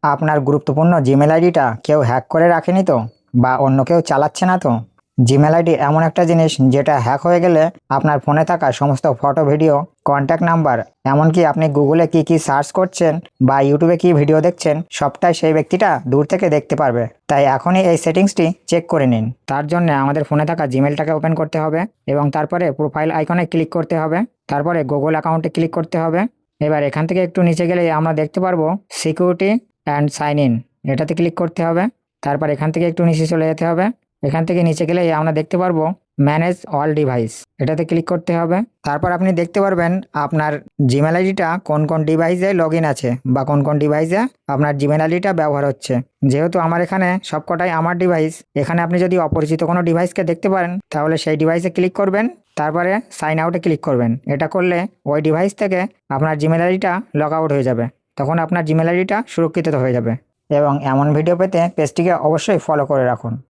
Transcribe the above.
আপনার গুরুত্বপূর্ণ জিমেল আইডিটা কেউ হ্যাক করে রাখেনি তো, বা অন্য কেউ চালাচ্ছে না তো? জিমেল আইডি এমন একটা জিনিস যেটা হ্যাক হয়ে গেলে আপনার ফোনে থাকা সমস্ত ফটো, ভিডিও, কন্ট্যাক্ট নাম্বার, এমনকি আপনি গুগলে কি সার্চ করছেন বা ইউটিউবে কি ভিডিও দেখছেন, সবটাই সেই ব্যক্তিটা দূর থেকে দেখতে পারবে। তাই এখনই এই সেটিংসটি চেক করে নিন। তার জন্য আমাদের ফোনে থাকা জিমেলটাকে ওপেন করতে হবে এবং তারপরে প্রোফাইল আইকনে ক্লিক করতে হবে, তারপরে গুগল অ্যাকাউন্টে ক্লিক করতে হবে। এবার এখান থেকে একটু নিচে গেলে আমরা দেখতে পারবো সিকিউরিটি অ্যান্ড সাইন ইন, এটাতে ক্লিক করতে হবে। তারপর এখান থেকে একটু নিচে চলে যেতে হবে। এখান থেকে নিচে গেলেই আমরা দেখতে পারবো ম্যানেজ অল ডিভাইস, এটাতে ক্লিক করতে হবে। তারপর আপনি দেখতে পারবেন আপনার জিমেল আইডিটা কোন কোন ডিভাইসে লগ ইন আছে বা কোন কোন ডিভাইসে আপনার জিমেল আইডিটা ব্যবহার হচ্ছে। যেহেতু আমার এখানে সবকটাই আমার ডিভাইস, এখানে আপনি যদি অপরিচিত কোনো ডিভাইসকে দেখতে পারেন তাহলে সেই ডিভাইসে ক্লিক করবেন, তারপরে সাইন আউটে ক্লিক করবেন। এটা করলে ওই ডিভাইস থেকে আপনার জিমেল আইডিটা লগ আউট হয়ে যাবে, তখন আপনার জিমেল আইডিটা সুরক্ষিত হয়ে যাবে। এবং এমন ভিডিও পেতে পেজটিকে অবশ্যই ফলো করে রাখুন।